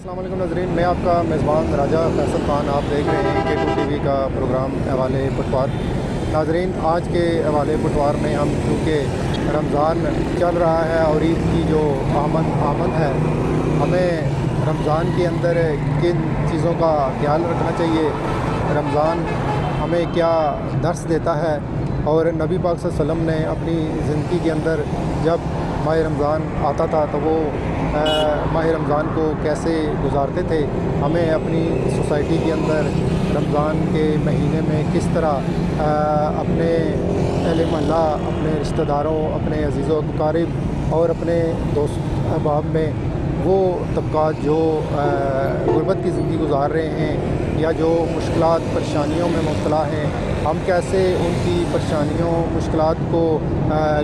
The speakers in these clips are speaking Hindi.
अस्सलाम वालेकुम नाज़रीन, मैं आपका मेज़बान राजा फैसल खान। आप देख रहे हैं K2 TV का प्रोग्राम हवाले पटवार। नाज़रीन, आज के हवाले पटवार में हम क्योंकि रमज़ान चल रहा है और ईद की जो आमद है, हमें रमज़ान के अंदर किन चीज़ों का ख्याल रखना चाहिए, रमज़ान हमें क्या दर्स देता है और नबी पाक सल्लल्लाहु अलैहि वसल्लम ने अपनी ज़िंदगी के अंदर जब माह रमज़ान आता था तो वो माह रमज़ान को कैसे गुजारते थे। हमें अपनी सोसाइटी के अंदर रमज़ान के महीने में किस तरह अपने अहले मोहल्ला, अपने रिश्तेदारों, अपने अज़ीज़ व अक़ारिब और अपने दोस्त अहबाब में वो तबक़ात जो गुरबत की ज़िंदगी गुजार रहे हैं या जो मुश्किलात परेशानियों में मुब्तला हैं, हम कैसे उनकी परेशानियों मुश्किलात को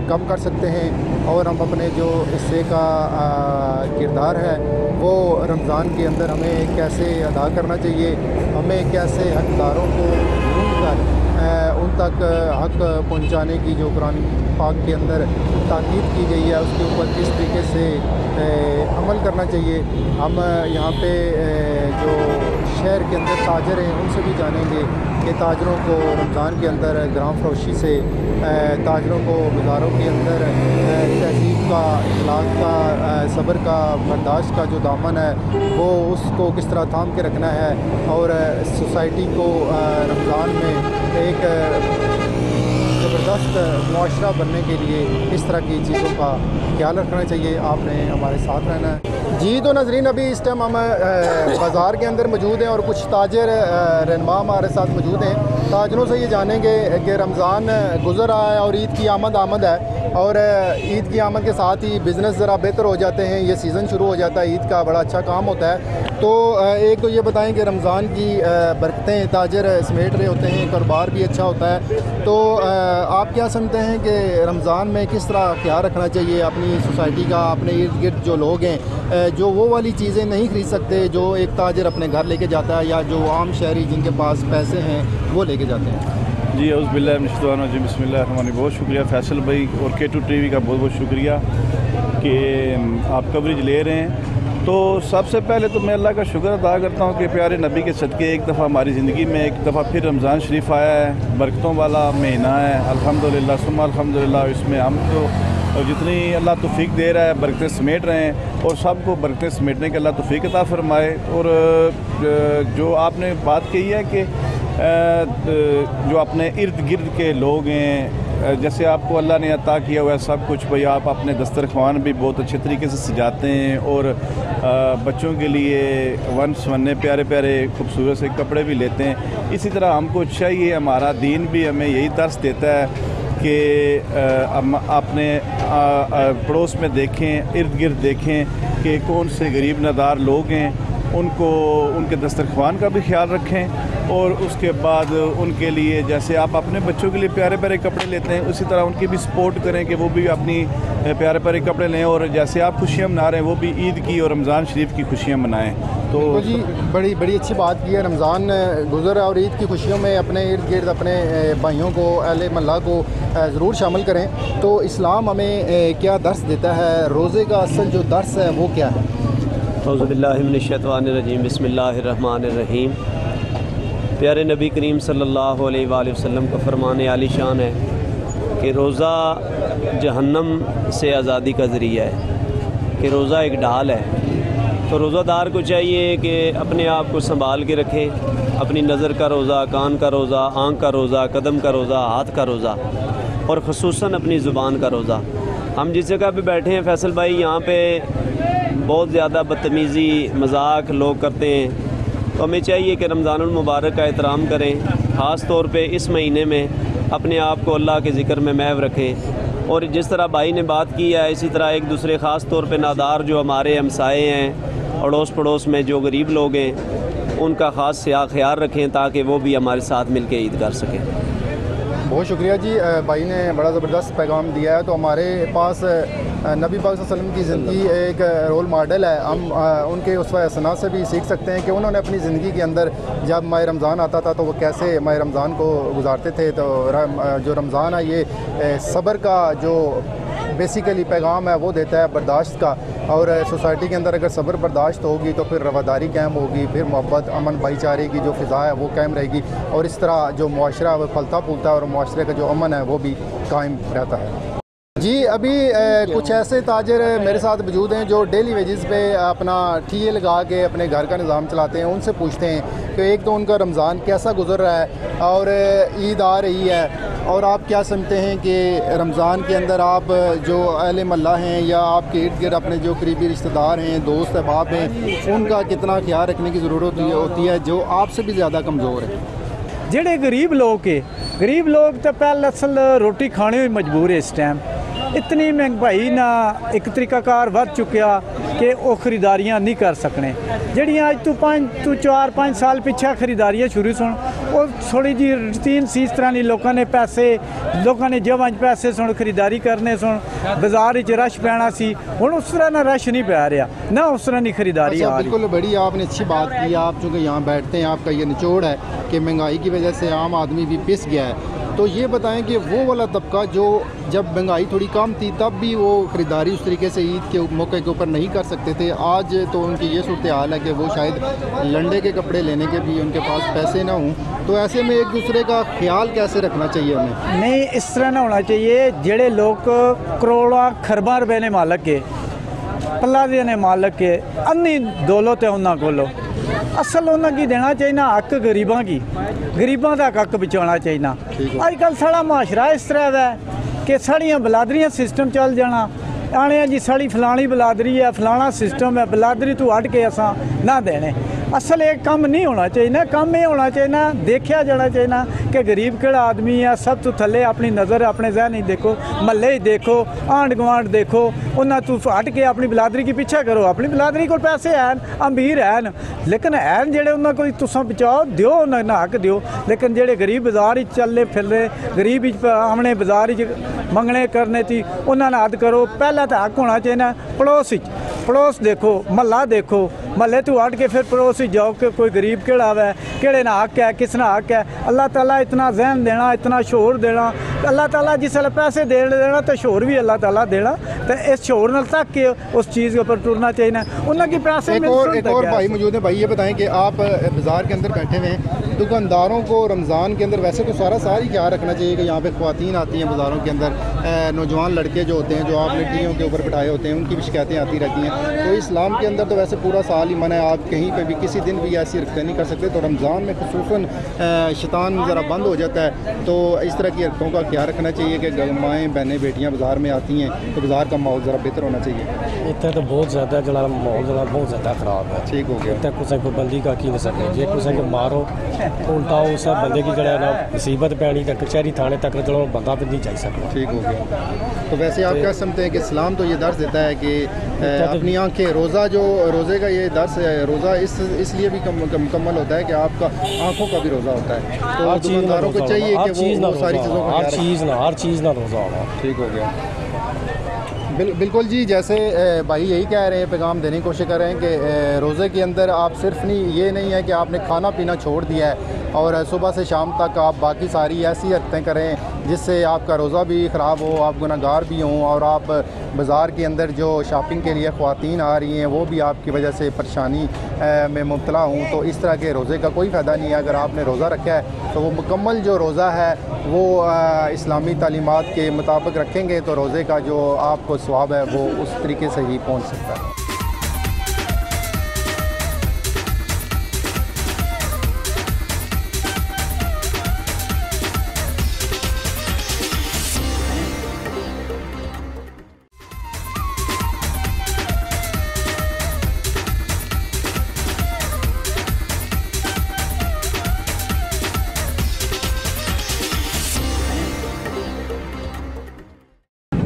कम कर सकते हैं और हम अपने जो हिस्से का किरदार है वो रमज़ान के अंदर हमें कैसे अदा करना चाहिए, हमें कैसे हक़दारों को ढूँढ कर उन तक हक़ पहुँचाने की जो कुरान पाक के अंदर ताकीद की गई है उसके ऊपर किस तरीके से अमल करना चाहिए। हम यहाँ पे जो शहर के अंदर ताजर हैं उनसे भी जानेंगे कि ताजरों को रमज़ान के अंदर ग्राम फरोशी से ताजरों को बाज़ारों के अंदर तहज़ीब का, अखलाक का, सब्र का, बर्दाश्त का जो दामन है वो उसको किस तरह थाम के रखना है और सोसाइटी को रमज़ान में एक ज़बरदस्त मुआशरा बनने के लिए इस तरह की चीज़ों का ख्याल रखना चाहिए। आपने हमारे साथ रहना है जी। तो नाज़रीन, अभी इस टाइम हम बाज़ार के अंदर मौजूद हैं और कुछ ताजर रहनुमा हमारे साथ मौजूद हैं। ताजरों से ये जानेंगे कि रमज़ान गुज़र रहा है और ईद की आमद है और ईद की आमद के साथ ही बिज़नेस ज़रा बेहतर हो जाते हैं, ये सीज़न शुरू हो जाता है, ईद का बड़ा अच्छा काम होता है। तो एक तो ये बताएं कि रमज़ान की बरकतें ताजर समेट रहे होते हैं, कारोबार भी अच्छा होता है। तो आप क्या समझते हैं कि रमज़ान में किस तरह ख्याल रखना चाहिए अपनी सोसाइटी का, अपने इर्द गिर्द जो लोग हैं जो वो वाली चीज़ें नहीं ख़रीद सकते जो एक ताजर अपने घर लेके जाता है या जो आम शहरी जिनके पास पैसे हैं वो लेके जाते हैं? जी औज़ुबिल्लाहि बिस्मिल्लाहिर्रहमानिर्रहीम। बहुत शुक्रिया फैसल भाई और K2 TV का बहुत बहुत शुक्रिया कि आप कवरेज ले रहे हैं। तो सबसे पहले तो मैं अल्लाह का शुक्र अदा करता हूँ कि प्यारे नबी के सदक़े एक दफ़ा हमारी ज़िंदगी में एक दफ़ा फिर रमज़ान शरीफ आया है, बरकतों वाला महीना है। अल्हम्दुलिल्लाह सुम्मा अल्हम्दुलिल्लाह, इसमें हम तो जितनी अल्लाह तौफ़ीक दे रहा है बरकतें समेट रहे हैं और सबको बरकतें समेटने के अल्लाह तौफ़ीक अता फ़रमाए। और जो आपने बात कही है कि जो अपने इर्द गिर्द के लोग हैं, जैसे आपको अल्लाह ने अता किया हुआ है सब कुछ, भाई आप अपने दस्तरखान भी बहुत अच्छे तरीके से सजाते हैं और बच्चों के लिए वन सवन्ने प्यारे प्यारे खूबसूरत से कपड़े भी लेते हैं। इसी तरह हमको चाहिए, हमारा दीन भी हमें यही दर्स देता है कि हम अपने पड़ोस में देखें, इर्द गिर्द देखें कि कौन से गरीब नादार लोग हैं, उनको उनके दस्तरखान का भी ख्याल रखें और उसके बाद उनके लिए जैसे आप अपने बच्चों के लिए प्यारे प्यारे कपड़े लेते हैं उसी तरह उनकी भी सपोर्ट करें कि वो भी अपनी प्यारे प्यारे कपड़े लें और जैसे आप खुशियाँ मना रहे हैं वो भी ईद की और रमज़ान शरीफ की खुशियाँ मनाएं। तो जी बड़ी अच्छी बात की है। रमज़ान गुज़र और ईद की खुशियों में अपने इर्द गिर्द अपने भाइयों को, अहले मोहल्ला को ज़रूर शामिल करें। तो इस्लाम हमें क्या दर्स देता है, रोज़े का असल जो दर्स है वो क्या है? औज़ुबिल्लाहि मिनश्शैतानिर्रजीम, बिस्मिल्लाहिर्रहमानिर्रहीम। प्यारे नबी करीम सल्लल्लाहु अलैहि वसल्लम का फ़रमान आली शान है कि रोज़ा जहन्नम से आज़ादी का ज़रिया है, कि रोज़ा एक ढाल है। तो रोज़ादार को चाहिए कि अपने आप को संभाल के रखे, अपनी नज़र का रोज़ा, कान का रोज़ा, आँख का रोज़ा, कदम का रोज़ा, हाथ का रोज़ा और ख़ुसूसन अपनी ज़ुबान का रोज़ा। हम जिस जगह पे बैठे हैं फैसल भाई, यहाँ पे बहुत ज़्यादा बदतमीज़ी मजाक लोग करते हैं, तो हमें चाहिए कि रमज़ानुल मुबारक का एहतराम करें, ख़ास तौर पे इस महीने में अपने आप को अल्लाह के ज़िक्र में महव रखें। और जिस तरह भाई ने बात की है इसी तरह एक दूसरे ख़ास तौर पे नादार जो हमारे हमसाए हैं, अड़ोस पड़ोस में जो गरीब लोग हैं, उनका ख़ास ख्याल रखें ताकि वो भी हमारे साथ मिल के ईद कर सकें। बहुत शुक्रिया जी, भाई ने बड़ा ज़बरदस्त पैगाम दिया है। तो हमारे पास नबी पाक सल्लल्लाहु अलैहि वसल्लम की ज़िंदगी एक रोल मॉडल है। हम उनके उसवा हसना से भी सीख सकते हैं कि उन्होंने अपनी ज़िंदगी के अंदर जब माह रमज़ान आता था तो वो कैसे माह रमज़ान को गुजारते थे। तो जो रमज़ान है ये सब्र का जो बेसिकली पैगाम है वो देता है बर्दाश्त का। और सोसाइटी के अंदर अगर सब्र बर्दाश्त होगी तो फिर रवादारी कायम होगी, फिर मोहब्बत अमन भाईचारे की जो फ़िज़ा है वो कायम रहेगी, और इस तरह जो मुआशरा है वो फलता फूलता है और मुआशरे का जो अमन है वो भी कायम रहता है। जी, अभी कुछ ऐसे ताजर मेरे साथ मौजूद हैं जो डेली वेजेस पे अपना ठिये लगा के अपने घर का निज़ाम चलाते हैं। उनसे पूछते हैं कि एक तो उनका रमज़ान कैसा गुजर रहा है और ईद आ रही है, और आप क्या समझते हैं कि रमज़ान के अंदर आप जो अहले महल्ला हैं या आपके इर्द गिर्द अपने जो करीबी रिश्तेदार हैं, दोस्त अहबाब हैं, उनका कितना ख्याल रखने की ज़रूरत होती है जो आपसे भी ज़्यादा कमज़ोर है? ਜਿਹੜੇ गरीब लोग है, गरीब लोग तो पहले असल रोटी खाने में मजबूर है। इस टाइम इतनी महंगाई ना एक तरीकाकार वध चुकिया कि वो खरीदारियां नहीं कर सकने। जड़ियाँ अज तू 4-5 साल पिछा खरीदारियां शुरू सुन वो थोड़ी जी रूटीन सी, इस तरह नहीं लोगों ने पैसे लोगों ने जब पैसे सुन खरीदारी करने सुन बाजार रश पैना सी, हुण उस तरह ना रश नहीं पै रहा ना उस तरह नहीं खरीदारी आ रही। बिल्कुल बड़ी आपने अच्छी बात की। आप चूँकि यहाँ बैठते हैं, आपका ये निचोड़ है कि महंगाई की वजह से आम आदमी भी पिस गया है, तो ये बताएं कि वो वाला तबका जो जब महंगाई थोड़ी कम थी तब भी वो ख़रीदारी उस तरीके से ईद के मौके के ऊपर नहीं कर सकते थे, आज तो उनकी ये सूरत हाल है कि वो शायद लंडे के कपड़े लेने के भी उनके पास पैसे ना हों, तो ऐसे में एक दूसरे का ख्याल कैसे रखना चाहिए उन्हें? नहीं, इस तरह ना होना चाहिए। जेड़े लोग करोड़ों खरबा रुपए ने मालक है, पल्ला ने मालक है, अन्नी दौलत है उन्होंने कोलो, असल उन्होंने की देना चाहिए हक गरीबों की, गरीबों का हक बचाना चाहिए। अजकल साड़ा माशरा इस तरह है कि साड़ियाँ बलादरियाँ सिस्टम चल जाना, आने जी साड़ी फलानी बलादरी है, फलाना सिस्टम है, बलादरी तू हट के असा ना देने। असल एक काम नहीं होना चाहिए ना, काम ये होना चाहिए ना, देखा जाना चाहिए ना कि गरीब केड़ा आदमी है, सब तो थले अपनी नज़र अपने जहन ही देखो, महल्ले ही देखो, आंढ गुआंढ देखो, उन्हें तू हट के अपनी बिलादरी की पीछा करो। अपनी बिलादरी को पैसे हैं, अमीर हैं, लेकिन हैं जेड़े उन्हें कोई तुसा बचाओ दियो, उन्हें हक दियो। लेकिन जेड़े गरीब बाजार चलने फिरने, गरीब आमने बाजार मंगने करने थी, उन्होंने हद करो। पहला तो हक होना चाहिए ना पड़ोस देखो, महल्ला देखो, महल्ले तू हट के फिर पड़ोस ही जाओ कि कोई गरीब केड़ा है, केड़े ना हक है, किस ना हक है। अल्लाह ताला इतना जहन देना, इतना शोर देना, अल्लाह ताला जिसले पैसे देना तो शोर भी अल्लाह ताला देना, तो इस शोर न तक के उस चीज़ के ऊपर टुरना चाहिए ना, उन्हें की पैसे एक और भाई मौजूद है। भाई ये बताएं कि आप बाज़ार के अंदर बैठे हुए हैं, दुकानदारों को रमज़ान के अंदर वैसे तो सारा ही ख्याल रखना चाहिए कि यहाँ पे ख़वातीन आती हैं बाज़ारों के अंदर, नौजवान लड़के जो होते हैं जो आपने टीयों के ऊपर बिठाए होते हैं, उनकी भी शिकायतें आती रहती हैं। तो इस्लाम के अंदर तो वैसे पूरा साल ही मना है, आप कहीं पे भी किसी दिन भी ऐसी हरकतें नहीं कर सकते, तो रमज़ान में खुसूसन शैतान ज़रा बंद हो जाता है, तो इस तरह की हरकतों का ख्याल रखना चाहिए कि माएँ बहनें बेटियाँ बाज़ार में आती हैं तो बाज़ार का माहौल ज़रा बेहतर होना चाहिए। इतना तो बहुत ज़्यादा जरा माहौल जरा बहुत ज़्यादा ख़राब है, ठीक हो गया। इतना कुछ को बंदी का की नहीं सकते, जे कुछ को मारो उल्टा उस बंदे की जरा ना मुसीबत पैनी तक कचहरी थाने तक चलो बंदा भी नहीं जा सकता। ठीक हो गया। तो वैसे आप क्या समझते हैं कि इस्लाम तो ये दर्ज देता है कि अपनी आंखें, रोज़े का ये दर्ज है, रोज़ा इसलिए भी मुकम्मल होता है कि आपका आंखों का भी रोज़ा होता है, तो दुकानदारों को चाहिए कि वो सारी चीज़ों का हर चीज़ ना रोज़ा होगा। ठीक हो गया। बिल्कुल जी, जैसे भाई यही कह रहे हैं, पैगाम देने की कोशिश कर रहे हैं कि रोज़े के अंदर आप सिर्फ ये नहीं है कि आपने खाना पीना छोड़ दिया है और सुबह से शाम तक आप बाकी सारी ऐसी हरकतें करें जिससे आपका रोज़ा भी ख़राब हो, आप गुनहगार भी हों, और आप बाज़ार के अंदर जो शॉपिंग के लिए ख़वातीन आ रही हैं वो भी आपकी वजह से परेशानी में मुब्तला हूँ। तो इस तरह के रोज़े का कोई फ़ायदा नहीं है। अगर आपने रोज़ा रखा है तो वो मुकम्मल जो रोज़ा है वो इस्लामी तालीमात के मुताबिक रखेंगे तो रोज़े का जो आपको सवाब है वो उस तरीके से ही पहुँच सकता है।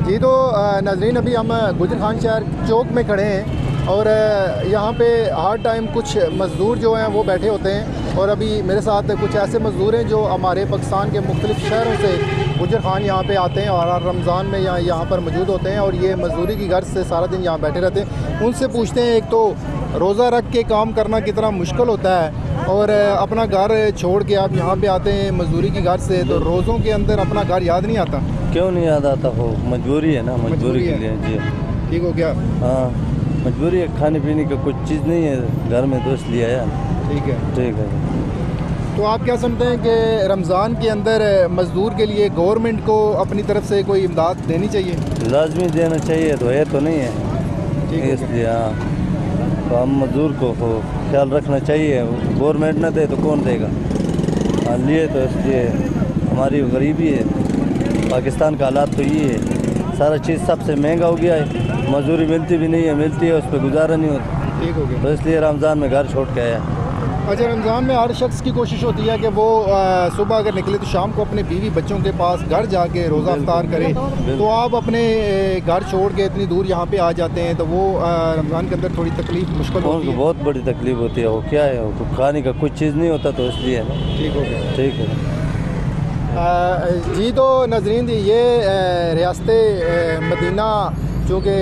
जी तो नाज़रीन, अभी हम गुजर खान शहर चौक में खड़े हैं और यहाँ पे हर टाइम कुछ मज़दूर जो हैं वो बैठे होते हैं, और अभी मेरे साथ कुछ ऐसे मज़दूर हैं जो हमारे पाकिस्तान के मुख्तलिफ़ शहरों से गुजर खान यहाँ पे आते हैं और रमज़ान में यहाँ पर मौजूद होते हैं और ये मज़दूरी की गर्ज से सारा दिन यहाँ बैठे रहते हैं। उनसे पूछते हैं, एक तो रोज़ा रख के काम करना कितना मुश्किल होता है और अपना घर छोड़ के आप यहाँ पे आते हैं मज़दूरी की गर्ज से, तो रोज़ों के अंदर अपना घर याद नहीं आता? क्यों नहीं याद आता हो, मजबूरी है ना, मजबूरी के लिए जी। ठीक हो गया? हाँ मजबूरी है, खाने पीने का कुछ चीज़ नहीं है घर में, दोस्त लिया यार। ठीक है, ठीक है। तो आप क्या समझते हैं कि रमज़ान के अंदर मज़दूर के लिए गवर्नमेंट को अपनी तरफ से कोई इमदाद देनी चाहिए? लाजमी देना चाहिए, तो है तो नहीं है इसलिए। हाँ तो हम मजदूर को ख्याल रखना चाहिए, गवर्नमेंट ना दे तो कौन देगा। हाँ लिए तो इसलिए हमारी गरीबी है, पाकिस्तान का हालात तो ये है, सारा चीज़ सबसे महंगा हो गया है, मजदूरी मिलती भी नहीं है, मिलती है उस पर गुजारा नहीं होता। ठीक हो गया। तो इसलिए रमज़ान में घर छोड़ के आया। अच्छा, रमज़ान में हर शख्स की कोशिश होती है कि वो सुबह अगर निकले तो शाम को अपने बीवी बच्चों के पास घर जाके रोज़ा अफ्तार करे। तो आप अपने घर छोड़ के इतनी दूर यहाँ पे आ जाते हैं, तो वो रमज़ान के अंदर थोड़ी तकलीफ मुश्किल होती है? बहुत बड़ी तकलीफ होती है। वो क्या है, वो खाने का कुछ चीज़ नहीं होता, तो इसलिए। ठीक हो गया। ठीक है जी। तो नाज़रीन, ये रियासत मदीना चूँकि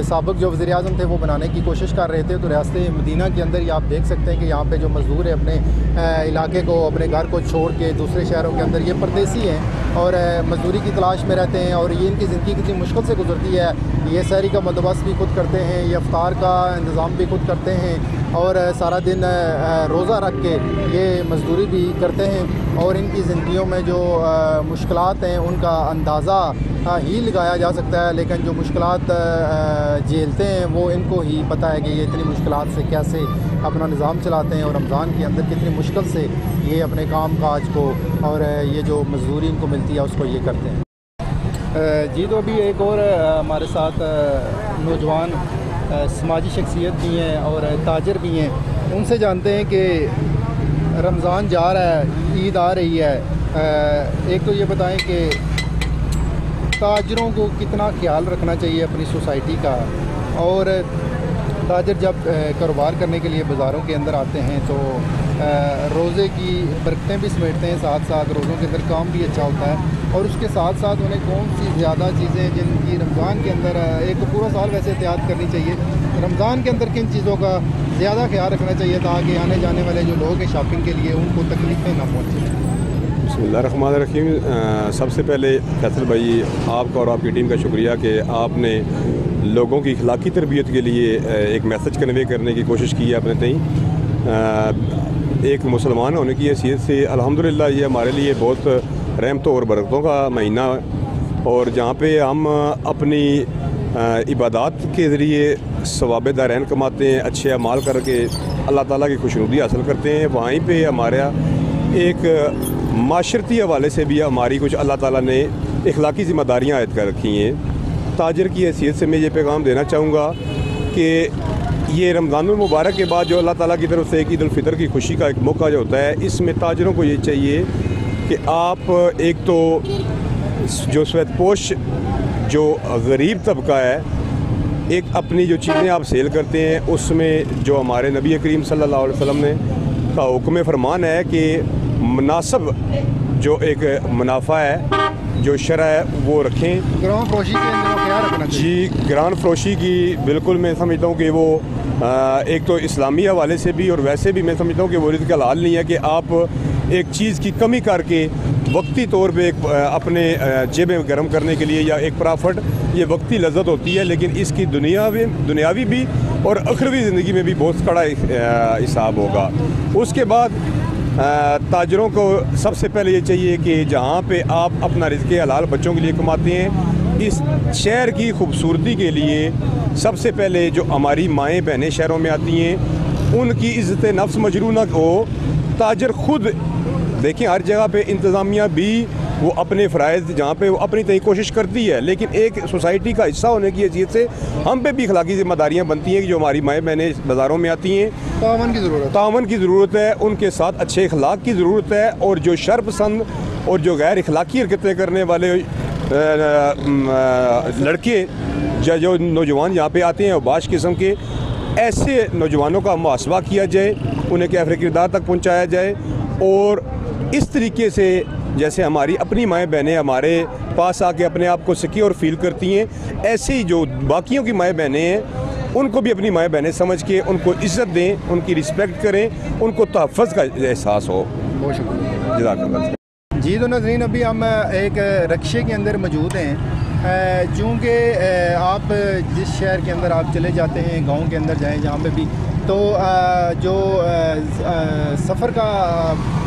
साबिक़ जो वज़ीर आज़म थे वो बनाने की कोशिश कर रहे थे, तो रियासत मदीना के अंदर ही आप देख सकते हैं कि यहाँ पे जो मज़दूर है अपने इलाके को, अपने घर को छोड़ के दूसरे शहरों के अंदर, ये परदेसी हैं और मज़दूरी की तलाश में रहते हैं और ये इनकी ज़िंदगी कितनी मुश्किल से गुजरती है। ये सहरी का बंदोबस्त भी खुद करते हैं, ये अफ्तार का इंतज़ाम भी खुद करते हैं और सारा दिन रोज़ा रख के ये मज़दूरी भी करते हैं और इनकी ज़िंदगियों में जो मुश्किलात हैं उनका अंदाज़ा ही लगाया जा सकता है, लेकिन जो मुश्किलात झेलते हैं वो इनको ही पता है कि ये इतनी मुश्किलात से कैसे अपना निज़ाम चलाते हैं और रमज़ान के अंदर कितनी मुश्किल से ये अपने काम काज को और ये जो मजदूरी इनको मिलती है उसको ये करते हैं। जी। तो अभी एक और हमारे साथ नौजवान समाजी शख्सियत भी हैं और ताजर भी हैं, उनसे जानते हैं कि रमज़ान जा रहा है, ईद आ रही है, एक तो ये बताएं कि ताजरों को कितना ख्याल रखना चाहिए अपनी सोसाइटी का, और ताजर जब कारोबार करने के लिए बाज़ारों के अंदर आते हैं तो रोज़े की बरकतें भी समेटते हैं, साथ साथ रोज़ों के अंदर काम भी अच्छा होता है और उसके साथ साथ उन्हें कौन सी ज़्यादा चीज़ें जिनकी रमज़ान के अंदर, एक तो पूरा साल वैसे एहतियात करनी चाहिए, रमज़ान के अंदर किन चीज़ों का ज़्यादा ख्याल रखना चाहिए ताकि आने जाने वाले जो लोग हैं शॉपिंग के लिए उनको तकलीफ़ें ना पहुँचें? बिस्मिल्लाहिर्रहमानिर्रहीम। सबसे पहले फैसल भाई, आपका और आपकी टीम का शुक्रिया कि आपने लोगों की अखलाकी तरबियत के लिए एक मैसेज कन्वे करने की कोशिश की है अपने तई। एक मुसलमान होने की हैसियत से अल्हम्दुलिल्लाह ये हमारे लिए बहुत रहमतों और बरकतों का महीना, और जहाँ पे हम अपनी इबादत के ज़रिए सवाब दारैन कमाते हैं, अच्छे अमाल करके अल्लाह ताला की खुशनुदी हासिल करते हैं, वहीं पे हमारा एक माशरती हवाले से भी हमारी कुछ अल्लाह ताला ने इखलाकी ज़िम्मेदारियाँ आयद कर रखी हैं। ताजर की हैसियत से मैं ये पैगाम देना चाहूँगा कि ये रमज़ान मुबारक के बाद जो अल्लाह ताला की तरफ से एक ईद उल फितर की खुशी का एक मौका जो होता है, इसमें ताजरों को ये चाहिए कि आप एक तो जो सफ़ेदपोश जो गरीब तबका है, एक अपनी जो चीज़ें आप सेल करते हैं उसमें जो हमारे नबी करीम सल्लल्लाहु अलैहि वसल्लम ने का हुक्म फरमान है कि मुनासिब जो एक मुनाफा है जो शरअ है वो रखें। ग्राम फरोशी के अंदर क्या रखना चाहिए? जी, ग्राम फरोशी की बिल्कुल मैं समझता हूँ कि वो एक तो इस्लामी हवाले से भी और वैसे भी मैं समझता हूँ कि वो रिज़्क़ हलाल नहीं है कि आप एक चीज़ की कमी करके वक्ती तौर पे एक अपने जेबें गर्म करने के लिए या एक प्रॉफिट, ये वक्ती लज्जत होती है, लेकिन इसकी दुनियावी भी और अखरवी ज़िंदगी में भी बहुत कड़ा हिसाब होगा। उसके बाद ताजरों को सबसे पहले ये चाहिए कि जहाँ पे आप अपना रिज़्क़ हलाल बच्चों के लिए कमाते हैं, इस शहर की खूबसूरती के लिए सबसे पहले जो हमारी माएँ बहनें शहरों में आती हैं उनकी इज़्ज़त नफ्स मजरू न हो। ताजर खुद देखें, हर जगह पे इंतज़ामिया भी वो अपने फ़राइज़ जहाँ पे वो अपनी तय कोशिश करती है, लेकिन एक सोसाइटी का हिस्सा होने की हैसियत से हम पे भी अखलाकी ज़िम्मेदारियाँ बनती हैं कि जो हमारी माएँ बहनें बाज़ारों में आती हैं, तावन की ज़रूरत है, उनके साथ अच्छे अखलाक की ज़रूरत है, और जो शर पसंद और जो गैर अखलाकी हरकतें करने वाले लड़के जो नौजवान यहाँ पे आते हैं और बाश किस्म के, ऐसे नौजवानों का मुहासबा किया जाए, उन्हें कैफ़े किरदार तक पहुँचाया जाए, और इस तरीके से जैसे हमारी अपनी माएँ बहनें हमारे पास आके अपने आप को सिक्योर फील करती हैं, ऐसे ही जो बाकियों की माएँ बहनें हैं उनको भी अपनी माएँ बहनें समझ के उनको इज़्ज़त दें, उनकी रिस्पेक्ट करें, उनको तहफ़्फ़ुज़ का एहसास हो। बहुत शुक्रिया। जज़ाकल्लाह। जी तो नाज़रीन, अभी हम एक रक्शे के अंदर मौजूद हैं। चूँकि आप जिस शहर के अंदर आप चले जाते हैं, गांव के अंदर जाएं जहाँ पे भी, तो जो सफ़र का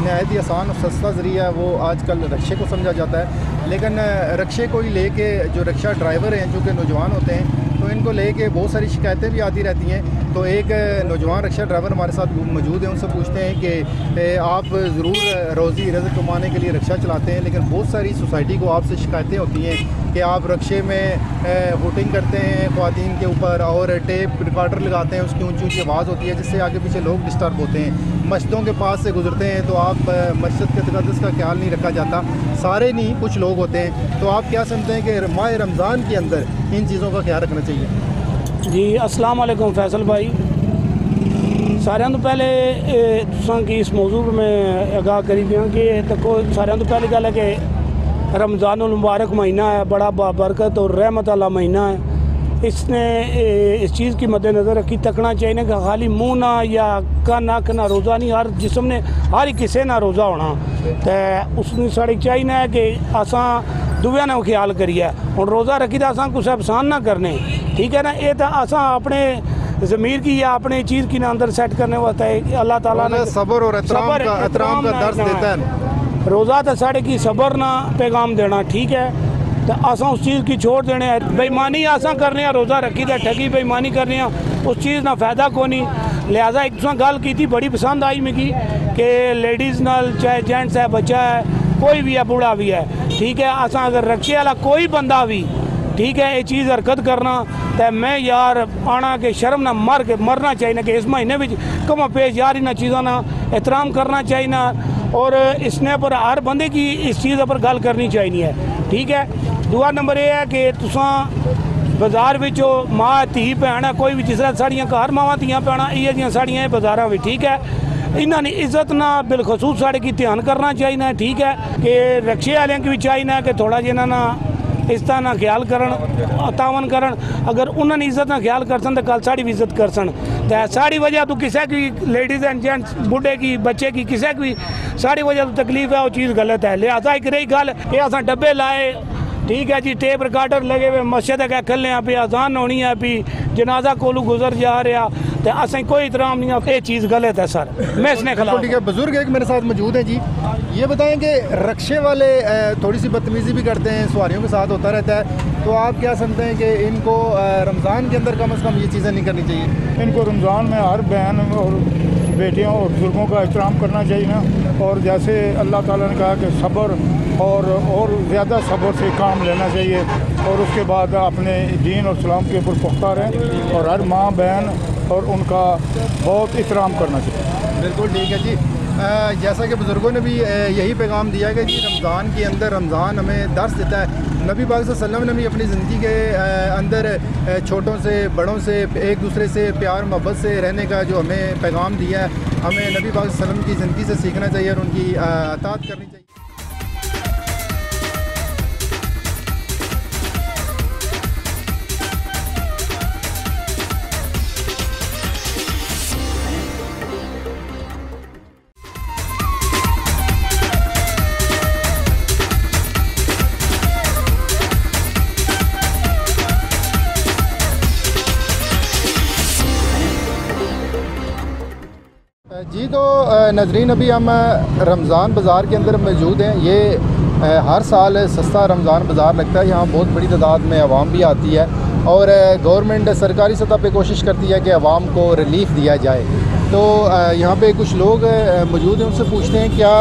नहायत ही आसान और सस्ता ज़रिया है वो आजकल रक्शे को समझा जाता है। लेकिन रक्शे को ही लेके जो रक्शा ड्राइवर हैं जो कि नौजवान होते हैं, तो इनको लेके बहुत सारी शिकायतें भी आती रहती हैं। तो एक नौजवान रक्शा ड्राइवर हमारे साथ मौजूद हैं, उनसे पूछते हैं कि आप ज़रूर रोज़ी रिज़्क़ कमाने के लिए रक्शा चलाते हैं, लेकिन बहुत सारी सोसाइटी को आपसे शिकायतें होती हैं कि आप रक्शे में हुटिंग करते हैं ख़वातीन के ऊपर, और टेप रिकॉर्डर लगाते हैं, उसकी ऊंची ऊंची आवाज़ होती है जिससे आगे पीछे लोग डिस्टर्ब होते हैं। मस्जिदों के पास से गुजरते हैं तो आप मस्जिद के तक़द्दुस का ख्याल नहीं रखा जाता, सारे नहीं, कुछ लोग होते हैं। तो आप क्या समझते हैं कि माह रमज़ान के अंदर इन चीज़ों का ख्याल रखना चाहिए? जी अस्सलाम वालेकुम फैसल भाई, सारे तो पहले तुसां की इस मौजू में आगाह करी दियाँ कि देखो सारे तो पहली गल है कि रमज़ानुल मुबारक महीना है, बड़ा बाबरकत और रहमत वाला महीना है। इसने इस चीज़ की मद्देनज़र रखी तकना चाहिए कि खाली मुँह ना या कन अख ना रोज़ा नहीं, हर जिस्म ने हर एक किसे ना रोज़ा होना, तो उसने साड़ी चाहिए है कि असा दुआ ने ख्याल करिए। हम रोज़ा रखी तो असा कुछ एहसान ना करने, ठीक है ना। ये तो असा अपने ज़मीर की या अपने चीज़ की ना अंदर सेट करने वास्ते अल्लाह ताला ने सब्र और एहतराम का दर्स देता है। रोज़ा तो साढ़े की सब्र ना पैगाम देना, ठीक है। तो असा उस चीज़ की छोड़ देने, बेईमानी असा करने, रोज़ा रखी तो ठगी बेईमानी करने, उस चीज़ ना फ़ायदा को नहीं। लिहाजा एक दूसरा गल की थी, बड़ी पसंद आई मिगी कि लेडीज़ नाल चाहे जेंट्स है, बच्चा है, कोई भी है, बूढ़ा भी है, ठीक है। असा अगर रक्शे वाला कोई बंदा भी, ठीक है, ये चीज़ हरकत करना तो मैं यार आना के शर्म ना मरना चाहिए कि इस महीने में कम पेश यार इन चीज़ों ना एहतराम करना चाहिए ना, और इसने पर हर बंदे की इस चीज़ पर गल करनी चाहिए, ठीक है। दूआ नंबर ये है कि तुसा बाजार विचो माँ धी भैन है, कोई भी जिस तरह साड़ियाँ घर मावां धियाँ भैन इयै जियां साड़ियाँ बाजारां भी, ठीक है। इन्होंने इज्जत ना बिलखसूस साढ़े की ध्यान करना चाहिए, ठीक है। कि रक्शे वाले की भी चाहिए कि थोड़ा जिन्हें ना इस तरह ना ख्याल करन, तावन करन। अगर उन्होंने इज्जत ना ख्याल कर सन तो कल साड़ी भी इज्जत कर सन। तो साड़ी वजह तो किसी की लेडीज़ एंड जेंट्स, बुढ़े की, बच्चे की, किसी की साड़ी वजह तो तकलीफ है, वो चीज़ गलत है। लिहाजा एक रही गल ये असा डब्बे लाए, ठीक है जी, टेप रिकॉर्डर लगे हुए, मस्जिद है खल्ले पे अजान होनी है, भी जनाजा कोलू गुजर जा रहा, तो असें कोई इतराम नहीं है। ये चीज़ गलत है सर, मैं इसने खिलाफ। ठीक है, बुजुर्ग एक मेरे साथ मौजूद हैं जी, ये बताएं कि रक्शे वाले थोड़ी सी बदतमीज़ी भी करते हैं, सवारियों के साथ होता रहता है, तो आप क्या समझते हैं कि इनको रमज़ान के अंदर कम से कम ये चीज़ें नहीं करनी चाहिए? इनको रमज़ान में हर बहन और बेटियों और बुजुर्गों का एहतराम करना चाहिए ना, और जैसे अल्लाह ताला ने कहा कि सब्र और ज़्यादा सब्र से काम लेना चाहिए, और उसके बाद अपने दीन और इस्लाम के ऊपर पुख्ता रहें, और हर माँ बहन और उनका बहुत एहतराम करना चाहिए। बिल्कुल ठीक है जी। जैसा कि बुज़ुर्गों ने भी यही पैगाम दिया कि जी रमज़ान के अंदर, रमज़ान हमें दर्स देता है। नबी पाक सल्लल्लाहु अलैहि वसल्लम ने भी अपनी ज़िंदगी के अंदर छोटों से बड़ों से एक दूसरे से प्यार मोहब्बत से रहने का जो हमें पैगाम दिया है, हमें नबी पाक सल्लल्लाहु अलैहि वसल्लम की ज़िंदगी से सीखना चाहिए और उनकी अताअत करनी चाहिए। जी तो नाज़रीन, अभी हम रमज़ान बाज़ार के अंदर मौजूद हैं। ये हर साल सस्ता रमज़ान बाज़ार लगता है, यहाँ बहुत बड़ी तादाद में आवाम भी आती है, और गवर्नमेंट सरकारी सतह पे कोशिश करती है कि आवाम को रिलीफ़ दिया जाए। तो यहाँ पे कुछ लोग मौजूद हैं, उनसे पूछते हैं क्या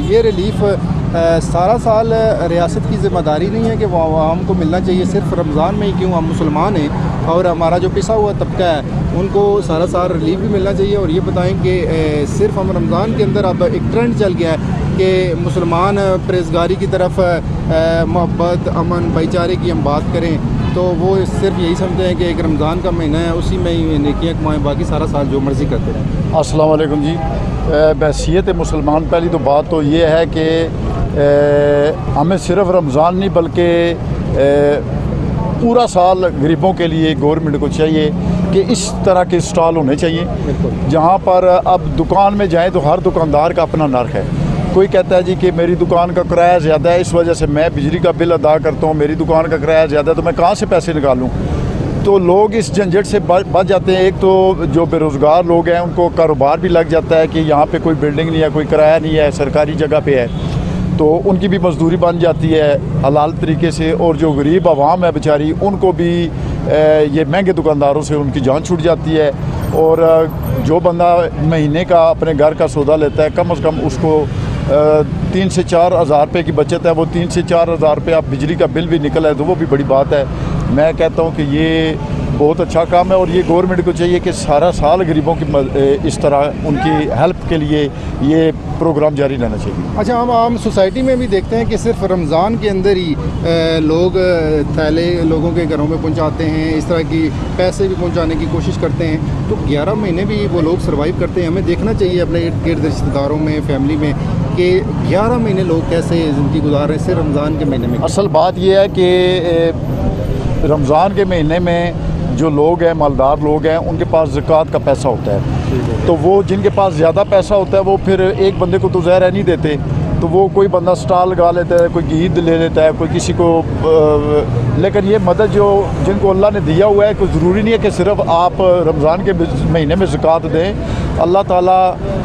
ये रिलीफ़ सारा साल रियासत की ज़िम्मेदारी नहीं है कि वो आवाम को मिलना चाहिए, सिर्फ रमज़ान में ही क्यों? हम मुसलमान हैं और हमारा जो पिसा हुआ तबका है उनको सारा साल रिलीफ भी मिलना चाहिए। और ये बताएं कि सिर्फ हम रमज़ान के अंदर अब एक ट्रेंड चल गया है कि मुसलमान परहेज़गारी की तरफ, मोहब्बत, अमन, भाईचारे की हम बात करें तो वो सिर्फ यही समझते हैं कि एक रमज़ान का महीना है, उसी में ही नेकियां कमाएँ, बाकी सारा साल जो मर्ज़ी करते रहें। अस्सलाम वालेकुम जी। बहसीत मुसलमान पहली तो बात तो ये है कि हमें सिर्फ रमज़ान नहीं बल्कि पूरा साल गरीबों के लिए गवर्नमेंट को चाहिए कि इस तरह के स्टॉल होने चाहिए, जहाँ पर अब दुकान में जाएं तो हर दुकानदार का अपना नर्क है। कोई कहता है जी कि मेरी दुकान का किराया ज़्यादा है, इस वजह से मैं बिजली का बिल अदा करता हूँ, मेरी दुकान का किराया ज़्यादा है तो मैं कहाँ से पैसे निकालूँ। तो लोग इस झंझट से बच जाते हैं। एक तो जो बेरोज़गार लोग हैं उनको कारोबार भी लग जाता है कि यहाँ पे कोई बिल्डिंग नहीं है, कोई किराया नहीं है, सरकारी जगह पे है, तो उनकी भी मजदूरी बन जाती है हलाल तरीके से। और जो गरीब आवाम है बेचारी, उनको भी ये महंगे दुकानदारों से उनकी जान छूट जाती है। और जो बंदा महीने का अपने घर का सौदा लेता है, कम से कम उसको 3 से 4 हज़ार रुपये की बचत है। वो 3 से 4 हज़ार रुपये आप बिजली का बिल भी निकल है तो वो भी बड़ी बात है। मैं कहता हूँ कि ये बहुत अच्छा काम है और ये गवर्नमेंट को चाहिए कि सारा साल गरीबों की इस तरह उनकी हेल्प के लिए ये प्रोग्राम जारी रहना चाहिए। अच्छा, हम आम सोसाइटी में भी देखते हैं कि सिर्फ रमज़ान के अंदर ही लोग थैले लोगों के घरों में पहुंचाते हैं, इस तरह की पैसे भी पहुंचाने की कोशिश करते हैं। तो 11 महीने भी वो लोग सर्वाइव करते हैं। हमें देखना चाहिए अपने इर्द गिर्द रिश्तेदारों में, फैमिली में, कि 11 महीने लोग कैसे ज़िंदगी गुजार रहे हैं सिर्फ रमज़ान के महीने में। असल बात यह है कि रमज़ान के महीने में जो लोग हैं, मालदार लोग हैं, उनके पास ज़कात का पैसा होता है। तो वो जिनके पास ज़्यादा पैसा होता है वो फिर एक बंदे को तो ज़हर नहीं देते, तो वो कोई बंदा स्टॉल लगा लेता है, कोई ईद ले लेता है, कोई किसी को लेकिन ये मदद जो जिनको अल्लाह ने दिया हुआ है, कोई ज़रूरी नहीं है कि सिर्फ आप रमज़ान के महीने में ज़कात दें। अल्लाह ताला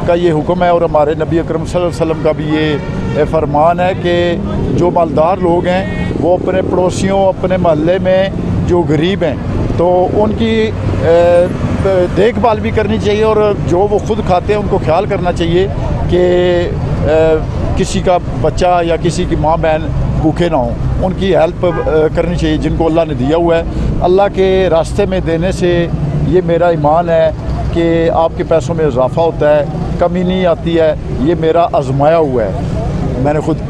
का ये हुक्म है और हमारे नबी अकरम सल्लल्लाहु अलैहि वसल्लम का भी ये फरमान है कि जो मालदार लोग हैं वो अपने पड़ोसियों, अपने मोहल्ले में जो गरीब हैं तो उनकी देखभाल भी करनी चाहिए और जो वो ख़ुद खाते हैं उनको ख्याल करना चाहिए कि किसी का बच्चा या किसी की माँ बहन भूखे ना हों, उनकी हेल्प करनी चाहिए जिनको अल्लाह ने दिया हुआ है। अल्लाह के रास्ते में देने से ये मेरा ईमान है कि आपके पैसों में इजाफ़ा होता है, कमी नहीं आती है। ये मेरा आजमाया हुआ है, मैंने खुद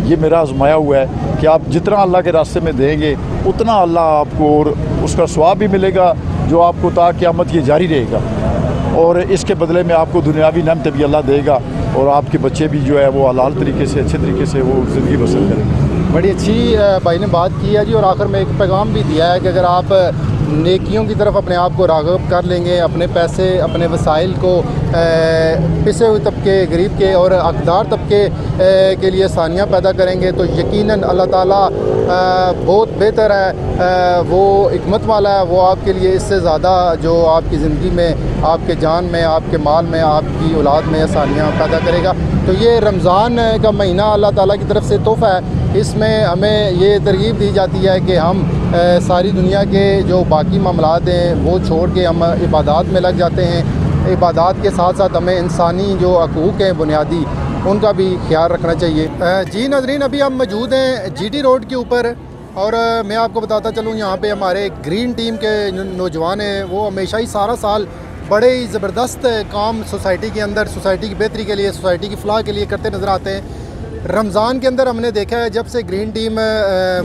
ये मेरा आजमाया हुआ है कि आप जितना अल्लाह के रास्ते में देंगे उतना अल्लाह आपको और उसका स्वाब भी मिलेगा जो आपको ता क़यामत ये जारी रहेगा। और इसके बदले में आपको दुनियावी नेमतें भी अल्लाह देगा और आपके बच्चे भी जो है वो हलाल तरीके से, अच्छे तरीके से वो ज़िंदगी बसर करेंगे। बड़ी अच्छी भाई ने बात की है जी। और आखिर में एक पैगाम भी दिया है कि अगर आप नेकियों की तरफ अपने आप को राग़िब कर लेंगे, अपने पैसे, अपने वसाइल को पिसे हुए तबके, गरीब के और हकदार तबके के लिए आसानियाँ पैदा करेंगे तो यकीनन अल्लाह ताला बहुत बेहतर है, वो हिकमत वाला है। वो आपके लिए इससे ज़्यादा जो आपकी ज़िंदगी में, आपके जान में, आपके माल में, आपकी औलाद में आसानियाँ पैदा करेगा। तो ये रमज़ान का महीना अल्लाह ताला की तरफ से तोहफ़ा है। इसमें हमें ये तरगीब दी जाती है कि हम सारी दुनिया के जो बाकी मामलात हैं वो छोड़ के हम इबादत में लग जाते हैं। इबादत के साथ साथ हमें इंसानी जो हकूक़ हैं बुनियादी, उनका भी ख्याल रखना चाहिए। जी नाज़रीन, अभी हम मौजूद हैं GT रोड के ऊपर और मैं आपको बताता चलूँ यहाँ पे हमारे ग्रीन टीम के नौजवान हैं, वो हमेशा ही सारा साल बड़े ही ज़बरदस्त काम सोसाइटी के अंदर, सोसाइटी की बेहतरी के लिए, सोसाइटी की फ़लाह के लिए करते नज़र आते हैं। रमज़ान के अंदर हमने देखा है जब से ग्रीन टीम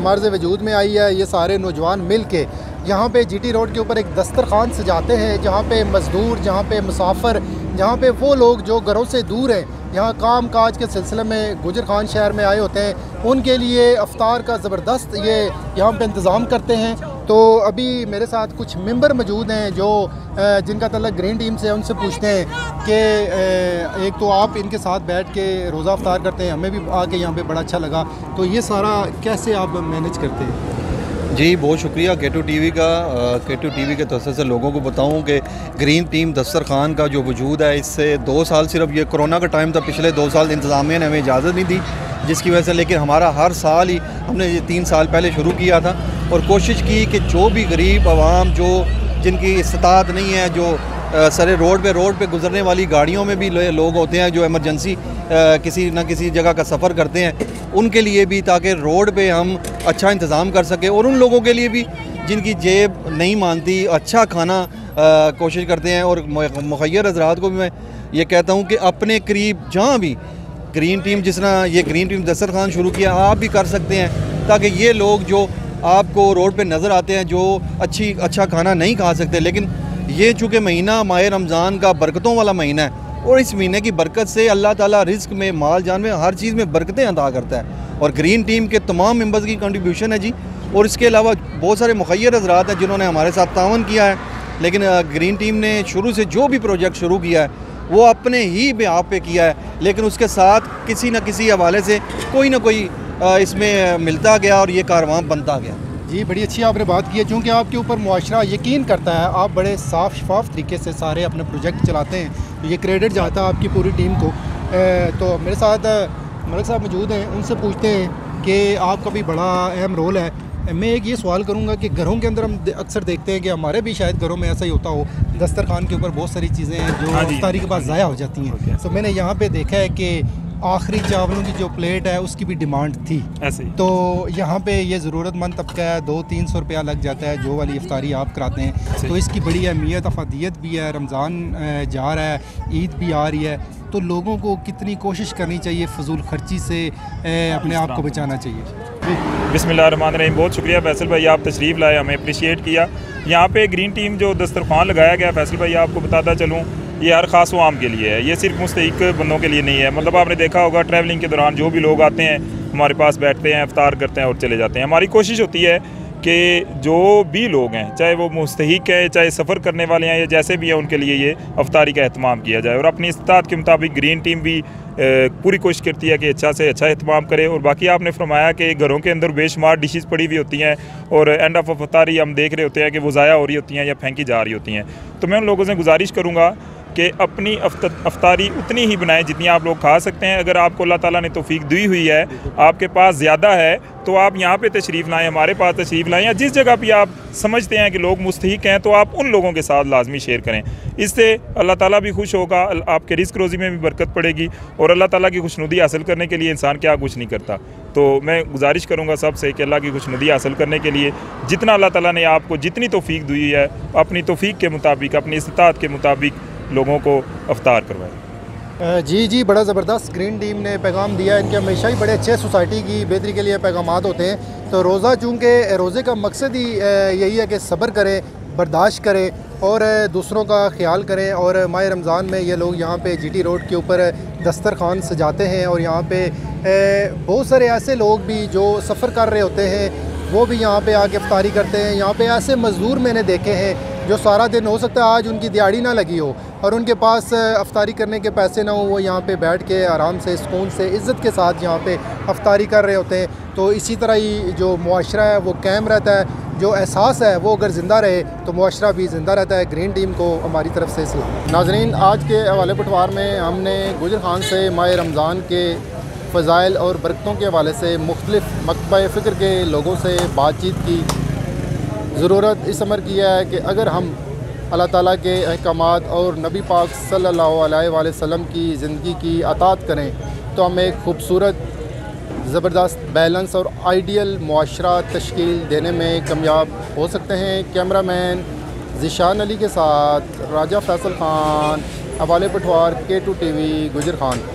मर्ज़ वजूद में आई है, ये सारे नौजवान मिल के यहाँ पे GT रोड के ऊपर एक दस्तरखान सजाते हैं जहाँ पे मज़दूर, जहाँ पे मुसाफिर, जहाँ पे वो लोग जो घरों से दूर हैं, यहाँ काम काज के सिलसिले में गुजर खान शहर में आए होते हैं, उनके लिए अफ्तार का ज़बरदस्त ये यहाँ पे इंतज़ाम करते हैं। तो अभी मेरे साथ कुछ मेंबर मौजूद हैं जो जिनका तल्लुक़ ग्रीन टीम से, उनसे पूछते हैं कि एक तो आप इनके साथ बैठ के रोज़ा अफ्तार करते हैं, हमें भी आके यहाँ पे बड़ा अच्छा लगा, तो ये सारा कैसे आप मैनेज करते हैं? जी बहुत शुक्रिया K2 TV का। K2 TV के तौर से लोगों को बताऊं कि ग्रीन टीम दस्तरखान का जो वजूद है, इससे 2 साल, सिर्फ ये कोरोना का टाइम था, पिछले 2 साल इंतज़ामिया ने हमें इजाज़त नहीं दी जिसकी वजह से, लेकिन हमारा हर साल ही, हमने ये 3 साल पहले शुरू किया था और कोशिश की कि जो भी गरीब आवाम, जो जिनकी इस्तात नहीं है, जो सरे रोड पे गुजरने वाली गाड़ियों में भी लोग होते हैं जो इमरजेंसी किसी न किसी जगह का सफ़र करते हैं, उनके लिए भी, ताकि रोड पे हम अच्छा इंतज़ाम कर सकें, और उन लोगों के लिए भी जिनकी जेब नहीं मानती, अच्छा खाना कोशिश करते हैं। और मुखय्यर हज़रात को भी मैं ये कहता हूँ कि अपने करीब जहाँ भी ग्रीन टीम, जिस तरह ये ग्रीन टीम दस्तरखान शुरू किया, आप भी कर सकते हैं, ताकि ये लोग जो आपको रोड पे नज़र आते हैं, जो अच्छा खाना नहीं खा सकते, लेकिन ये चूँकि महीना माह रमज़ान का बरकतों वाला महीना है और इस महीने की बरकत से अल्लाह ताला रिज़्क में, माल जान में, हर चीज़ में बरकतें अता करता है। और ग्रीन टीम के तमाम मेंबर्स की कंट्रीब्यूशन है जी। और इसके अलावा बहुत सारे मुखय्यर हज़रात हैं जिन्होंने हमारे साथ तावन किया है लेकिन ग्रीन टीम ने शुरू से जो भी प्रोजेक्ट शुरू किया है वो अपने ही बिहाफ पे किया है, लेकिन उसके साथ किसी न किसी हवाले से कोई ना कोई इसमें मिलता गया और ये कारवां बनता गया। जी बड़ी अच्छी आपने बात की है, क्योंकि आपके ऊपर मुआशरा यकीन करता है, आप बड़े साफ शफाफ तरीके से सारे अपने प्रोजेक्ट चलाते हैं, तो ये क्रेडिट जाता है आपकी पूरी टीम को। तो मेरे साथ मलिक साहब मौजूद हैं, उनसे पूछते हैं कि आपका भी बड़ा अहम रोल है। मैं एक ये सवाल करूंगा कि घरों के अंदर हम अक्सर देखते हैं कि हमारे भी शायद घरों में ऐसा ही होता हो, दस्तरखान के ऊपर बहुत सारी चीज़ें हैं जो इफ्तारी के बाद ज़ाया हो जाती हैं। तो मैंने यहाँ पे देखा है कि आखिरी चावलों की जो प्लेट है उसकी भी डिमांड थी ऐसे, तो यहाँ पे ये ज़रूरतमंद तबका है, 200-300 रुपया लग जाता है जो वाली इफ्तारी आप कराते हैं, तो इसकी बड़ी अहमियत अफादियत भी है। रमज़ान जा रहा है, ईद भी आ रही है, तो लोगों को कितनी कोशिश करनी चाहिए फजूल खर्ची से अपने आप को बचाना चाहिए। बिस्मिल्लाहिर्रहमानिर्रहीम। बहुत शुक्रिया फैसल भाई, आप तशरीफ़ लाए, हमें अप्रिशिएट किया। यहाँ पे ग्रीन टीम जो दस्तरखान लगाया गया फैसल भाई, आपको बताता चलूँ ये हर ख़ास आम के लिए है, ये सिर्फ मुस्तहिक बंदों के लिए नहीं है। मतलब आपने देखा होगा ट्रैवलिंग के दौरान जो भी लोग आते हैं हमारे पास बैठते हैं, इफ्तार करते हैं और चले जाते हैं। हमारी कोशिश होती है कि जो भी लोग हैं, चाहे वो मुस्तहिक हैं, चाहे सफ़र करने वाले हैं या जैसे भी हैं, उनके लिए ये अफ्तारी का एहतमाम किया जाए। और अपनी इस्तात के मुताबिक ग्रीन टीम भी पूरी कोशिश करती है कि अच्छा से अच्छा एहतमाम करे। और बाकी आपने फरमाया कि घरों के अंदर बेशुमार डिशेज़ पड़ी हुई होती हैं और एंड ऑफ अफ्तारी हम देख रहे होते हैं कि वो ज़ाया हो रही होती हैं या फेंकी जा रही होती हैं। तो मैं उन लोगों से गुजारिश करूँगा कि अपनी अफ्तारी उतनी ही बनाएं जितनी आप लोग खा सकते हैं। अगर आपको अल्लाह ताला ने तौफीक दी हुई है, आपके पास ज़्यादा है, तो आप यहाँ पे तशरीफ़ लाएं, हमारे पास तशरीफ़ लाएं, या जिस जगह भी आप समझते हैं कि लोग मुस्तहिक हैं तो आप उन लोगों के साथ लाजमी शेयर करें। इससे अल्लाह ताला भी खुश होगा, आपके रिस्क रोज़ी में भी बरकत पड़ेगी, और अल्लाह ताला की खुशनुदी हासिल करने के लिए इंसान क्या कुछ नहीं करता। तो मैं गुजारिश करूँगा सबसे कि अल्लाह की खुशनुदी हासिल करने के लिए जितना अल्लाह ताला ने आपको जितनी तौफीक दी है, अपनी तौफीक के मुताबिक, अपनी इस्तात के मुताबिक लोगों को अफ्तार करवाएं। जी बड़ा ज़बरदस्त ग्रीन टीम ने पैगाम दिया। इनके हमेशा ही बड़े अच्छे सोसाइटी की बेहतरी के लिए पैगामात होते हैं। तो रोज़ा, चूँकि रोज़े का मकसद ही यही है कि सब्र करें, बर्दाश्त करें और दूसरों का ख्याल करें। और माह रमज़ान में ये लोग यहाँ पे GT रोड के ऊपर दस्तरखान सजाते हैं, और यहाँ पे बहुत सारे ऐसे लोग भी जो सफ़र कर रहे होते हैं वो भी यहाँ पे आके इफ्तारी करते हैं। यहाँ पे ऐसे मज़दूर मैंने देखे हैं जो सारा दिन, हो सकता है आज उनकी दिहाड़ी ना लगी हो और उनके पास अफ्तारी करने के पैसे ना हो, वो यहाँ पे बैठ के आराम से, सुकून से, इज़्ज़त के साथ यहाँ पे अफ्तारी कर रहे होते हैं। तो इसी तरह ही जो मुआशरा है वो कायम रहता है, जो एहसास है वो अगर ज़िंदा रहे तो मुआशरा भी ज़िंदा रहता है। ग्रीन टीम को हमारी तरफ से सलाम। नाज़रीन, आज के हवाले पटवार में हमने गुजर खान से माह रमज़ान के फ़ज़ाइल और बरकतों के हवाले से मुख्तलिफ़ मकतबा फ़िक्र के लोगों से बातचीत की। ज़रूरत इस अमर की है कि अगर हम अल्लाह ताला के अहकामात और नबी पाक सल्लल्लाहु अलैहि वसल्लम की ज़िंदगी की अतात करें तो हम एक खूबसूरत, ज़बरदस्त, बैलेंस और आइडियल मुआशरा तश्कील देने में कामयाब हो सकते हैं। कैमरामैन ज़िशान अली के साथ राजा फैसल ख़ान, हवाले पटवार, K2 TV, गुजर खान।